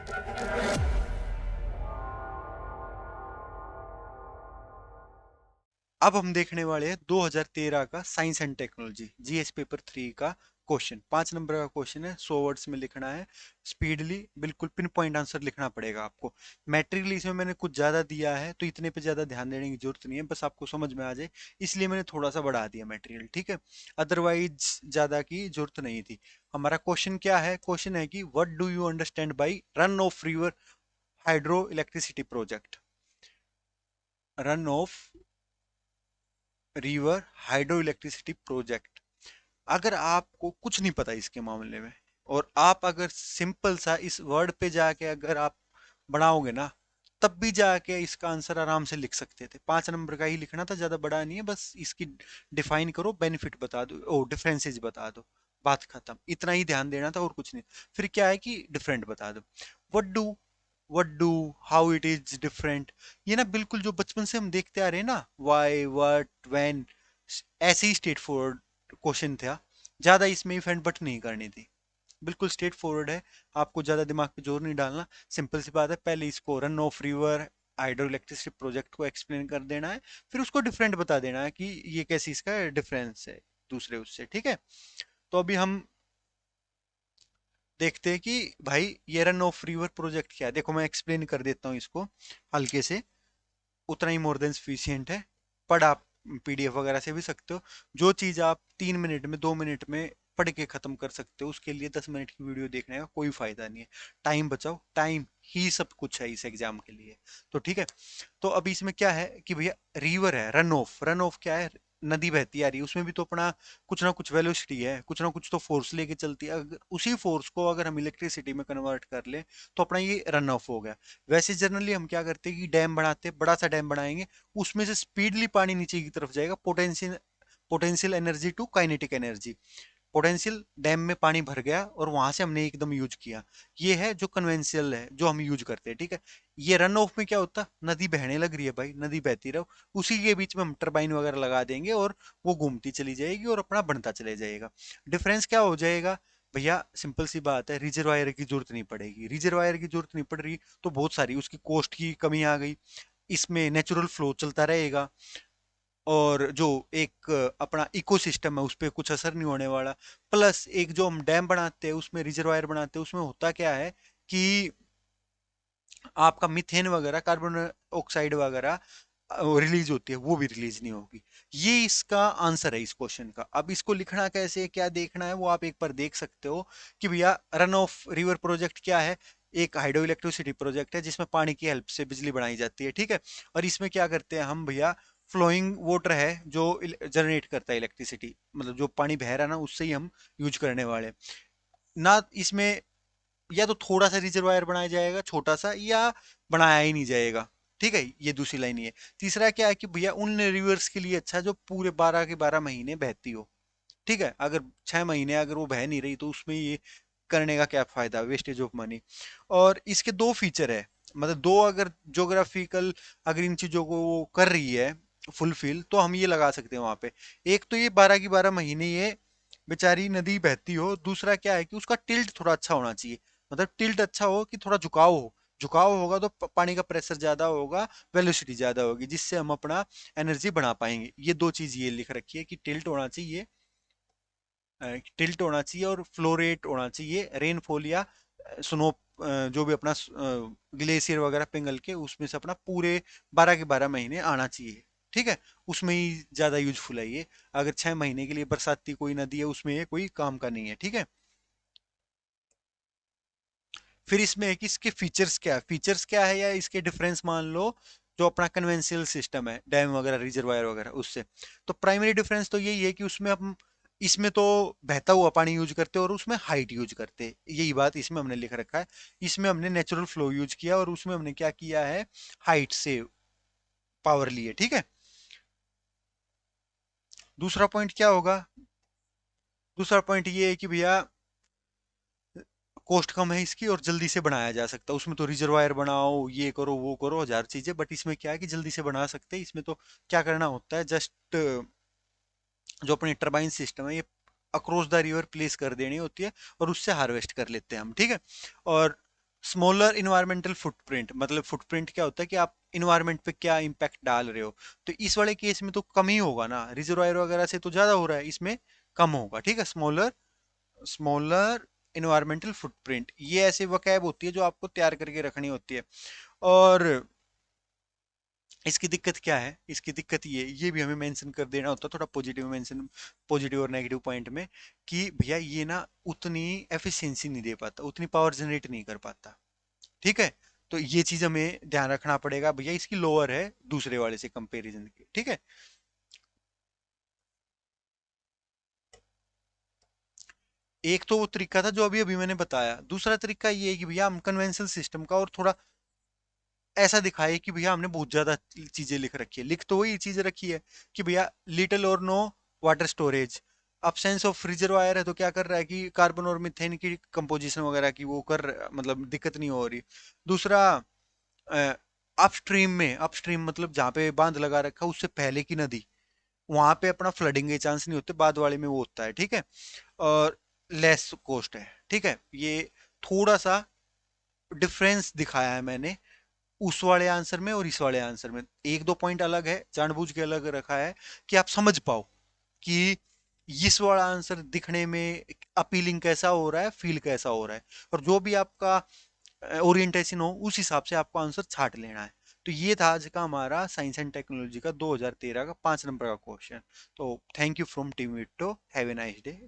अब हम देखने वाले हैं 2013 का science and technology GS paper 3 का क्वेश्चन। 5 नंबर का क्वेश्चन है, 100 वर्ड्स में लिखना है। स्पीडली बिल्कुल पिन पॉइंट आंसर लिखना पड़ेगा आपको। मैट्रिकली इसमें मैंने कुछ ज्यादा दिया है तो इतने पे ज्यादा ध्यान देने की जरूरत नहीं है, बस आपको समझ में आ जाए इसलिए मैंने थोड़ा सा बढ़ा दिया मटेरियल, ठीक है। अदरवाइज ज्यादा की जरूरत नहीं थी। हमारा क्वेश्चन क्या है? क्वेश्चन है कि what do you understand by run of river hydro electricity project. Run of river hydro electricity project. अगर आपको कुछ नहीं पता इसके मामले में और आप अगर सिंपल सा इस वर्ड पे जाके अगर आप बनाओगे ना, तब भी जाके इसका आंसर आराम से लिख सकते थे। 5 नंबर का ही लिखना था, ज्यादा बड़ा नहीं है, बस इसकी डिफाइन करो, बेनिफिट बता दो, ओ डिफरेंसेस बता दो, बात खत्म। इतना ही ध्यान देना था और कुछ नहीं। फिर क्या है कि डिफरेंट बता दो। What do, what do, how it is different. ये ना बिल्कुल जो बचपन से हम देखते आ रहे हैं ना, व्हाई व्हाट व्हेन, ऐसे ही स्ट्रेट फॉरवर्ड क्वेश्चन था। ज्यादा इसमें इफ एंड बट नहीं करनी थी, बिल्कुल स्ट्रेट फॉरवर्ड है। आपको ज्यादा दिमाग पे जोर नहीं डालना। सिंपल सी बात है, पहले इसको run of river hydro electricity project को एक्सप्लेन कर देना है, फिर उसको डिफरेंट बता देना है कि ये कैसी इसका डिफरेंस है दूसरे उससे, ठीक है। तो अभी हम देखते हैं कि भाई ये रन ऑफ रिवर प्रोजेक्ट क्या है। देखो मैं एक्सप्लेन कर देता हूँ इसको हल्के से, उतना ही मोर देन सफिशियंट है। पढ़ आप पीडीएफ वगैरह से भी सकते हो। जो चीज आप 3 मिनट में 2 मिनट में पढ़ के खत्म कर सकते हो, उसके लिए 10 मिनट की वीडियो देखने का कोई फायदा नहीं है। टाइम बचाओ, टाइम ही सब कुछ है इस एग्जाम के लिए। तो ठीक है। तो अभी इसमें क्या है कि भैया रिवर है, रन ऑफ, रन ऑफ क्या है? नदी बहती आ रही है, उसमें भी तो अपना कुछ ना कुछ वेलोसिटी है, कुछ ना कुछ तो फोर्स लेके चलती है। अगर उसी फोर्स को अगर हम इलेक्ट्रिसिटी में कन्वर्ट कर ले तो अपना ये रन ऑफ हो गया। वैसे जनरली हम क्या करते हैं कि डैम बनाते हैं, बड़ा सा डैम बनाएंगे, उसमें से स्पीडली पानी नीचे की तरफ जाएगा। Potential, potential energy to kinetic energy. Potential dam में पानी भर गया और वहां से हमने एकदम यूज किया। ये है जो कन्वेंशियल है, जो हम यूज करते हैं, ठीक है। ये रन ऑफ में क्या होता, नदी बहने लग रही है भाई, नदी बहती रहो, उसी के बीच में हम टरबाइन वगैरह लगा देंगे और वो घूमती चली जाएगी और अपना बनता चले जाएगा। डिफरेंस क्या हो जाएगा भैया? सिंपल सी बात है, रिजर्वायर की जरूरत नहीं पड़ेगी। रिजर्वायर की जरूरत नहीं पड़ रही तो बहुत सारी उसकी कॉस्ट की कमी आ गई। इसमें नेचुरल फ्लो चलता रहेगा और जो एक अपना इकोसिस्टम है उस पर कुछ असर नहीं होने वाला। प्लस एक जो हम डैम बनाते हैं उसमें रिजर्वायर बनाते हैं, उसमें होता क्या है कि आपका मीथेन वगैरह, कार्बन ऑक्साइड वगैरह रिलीज होती है, वो भी रिलीज नहीं होगी। ये इसका आंसर है इस क्वेश्चन का। अब इसको लिखना कैसे है, क्या देखना है, वो आप एक बार देख सकते हो कि भैया रन ऑफ रिवर प्रोजेक्ट क्या है। एक हाइड्रो इलेक्ट्रिसिटी प्रोजेक्ट है जिसमें पानी की हेल्प से बिजली बनाई जाती है, ठीक है। और इसमें क्या करते हैं हम भैया, फ्लोइंग वाटर है जो जनरेट करता है इलेक्ट्रिसिटी, मतलब जो पानी बह रहा है ना उससे ही हम यूज करने वाले हैं। ना इसमें या तो थोड़ा सा रिजर्वायर बनाया जाएगा छोटा सा, या बनाया ही नहीं जाएगा, ठीक है। ये दूसरी लाइन ही है। तीसरा क्या है कि भैया उन रिवर्स के लिए अच्छा जो पूरे 12 के 12 महीने बहती हो, ठीक है। अगर 6 महीने अगर वो बह नहीं रही तो उसमें ये करने का क्या फायदा, वेस्टेज ऑफ मनी। और इसके दो फीचर है, मतलब दो अगर जोग्राफिकल, अगर इन चीजों को वो कर रही है फुलफिल, तो हम ये लगा सकते हैं वहां पे। एक तो ये 12 की 12 महीने ये बेचारी नदी बहती हो। दूसरा क्या है कि उसका टिल्ट थोड़ा अच्छा होना चाहिए, मतलब टिल्ट अच्छा हो कि थोड़ा झुकाव हो। झुकाव होगा तो पानी का प्रेशर ज्यादा होगा, वेलोसिटी ज्यादा होगी, जिससे हम अपना एनर्जी बढ़ा पाएंगे। ये दो चीज ये लिख रखी है कि टिल्ट होना चाहिए, टिल्ट होना चाहिए और फ्लो रेट होना चाहिए, रेनफॉल या स्नो, जो भी अपना ग्लेशियर वगैरह पिघल के उसमें से अपना पूरे 12 के 12 महीने आना चाहिए, ठीक है। उसमें ही ज्यादा यूजफुल है ये। अगर 6 महीने के लिए बरसाती कोई नदी है उसमें ये कोई काम का नहीं है, ठीक है। फिर इसमें है कि इसके फीचर्स क्या है, फीचर्स क्या है या इसके डिफरेंस मान लो जो अपना कन्वेंशियल सिस्टम है डैम वगैरह रिजर्वायर वगैरह उससे। तो प्राइमरी डिफरेंस तो यही है कि उसमें हम, इसमें तो बहता हुआ पानी यूज करते हैं और उसमें हाइट यूज करते हैं, यही बात इसमें हमने लिख रखा है। इसमें हमने नेचुरल फ्लो यूज किया और उसमें हमने क्या किया है, हाइट से पावर ली है, ठीक है। दूसरा पॉइंट क्या होगा? दूसरा पॉइंट ये है कि भैया कॉस्ट कम है इसकी और जल्दी से बनाया जा सकता है। उसमें तो रिजर्वायर बनाओ, ये करो वो करो, हजार चीजें, बट इसमें क्या है कि जल्दी से बना सकते हैं। इसमें तो क्या करना होता है, जस्ट जो अपनी टरबाइन सिस्टम है ये अक्रॉस द रिवर प्लेस कर देनी होती है और उससे हार्वेस्ट कर लेते हैं हम, ठीक है। और स्मॉलर इन्वायरमेंटल फुटप्रिंट, मतलब फुटप्रिंट क्या होता है कि आप इन्वायरमेंट पे क्या इम्पैक्ट डाल रहे हो। तो इस वाले केस में तो कम ही होगा ना, रिजर्वायर वगैरह से तो ज्यादा हो रहा है, इसमें कम होगा। ठीक है, स्मॉलर, स्मॉलर इन्वायरमेंटल फुटप्रिंट, ये ऐसे वकैब होती है जो आपको तैयार करके रखनी होती है। और इसकी दिक्कत क्या है, इसकी दिक्कत ये भी हमें मेंशन कर देना होता है, थोड़ा पॉजिटिव मेंशन, पॉजिटिव और नेगेटिव पॉइंट में, कि भैया ये ना उतनी एफिशिएंसी नहीं दे पाता, उतनी पावर जनरेट नहीं कर पाता। ठीक है, तो ये चीज हमें ध्यान रखना पड़ेगा भैया, इसकी लोअर है दूसरे वाले से कंपैरिजन की। ठीक है, एक तो वो तरीका था जो अभी अभी मैंने बताया, दूसरा तरीका ये है कि भैया हम कन्वेंशनल सिस्टम का और थोड़ा ऐसा दिखाए कि भैया हमने बहुत ज्यादा चीजें लिख रखी है, लिख तो वही चीजें रखी है कि भैया लिटिल और no water storage, absence of reservoir है, तो क्या कर रहा है कि कार्बन और मीथेन की कंपोजिशन वगैरह की वो मतलब दिक्कत नहीं हो रही। दूसरा, अपस्ट्रीम में, अपस्ट्रीम मतलब जहाँ पे बांध लगा रखा है उससे पहले की नदी, वहां पे अपना फ्लडिंग के चांस नहीं होते, बाद वाले में वो होता है। ठीक है, और लेस कॉस्ट है। ठीक है, ये थोड़ा सा डिफरेंस दिखाया है मैंने उस वाले आंसर में और इस वाले आंसर में, एक दो पॉइंट अलग है, जानबूझ के अलग रखा है कि आप समझ पाओ कि इस वाला आंसर दिखने में अपीलिंग कैसा हो रहा है, फील कैसा हो रहा है, और जो भी आपका ओरिएंटेशन हो उस हिसाब से आपको आंसर छाट लेना है। तो ये था आज का हमारा साइंस एंड टेक्नोलॉजी का 2013 का 5 नंबर का क्वेश्चन। तो thank you from team Vitto, have a nice day.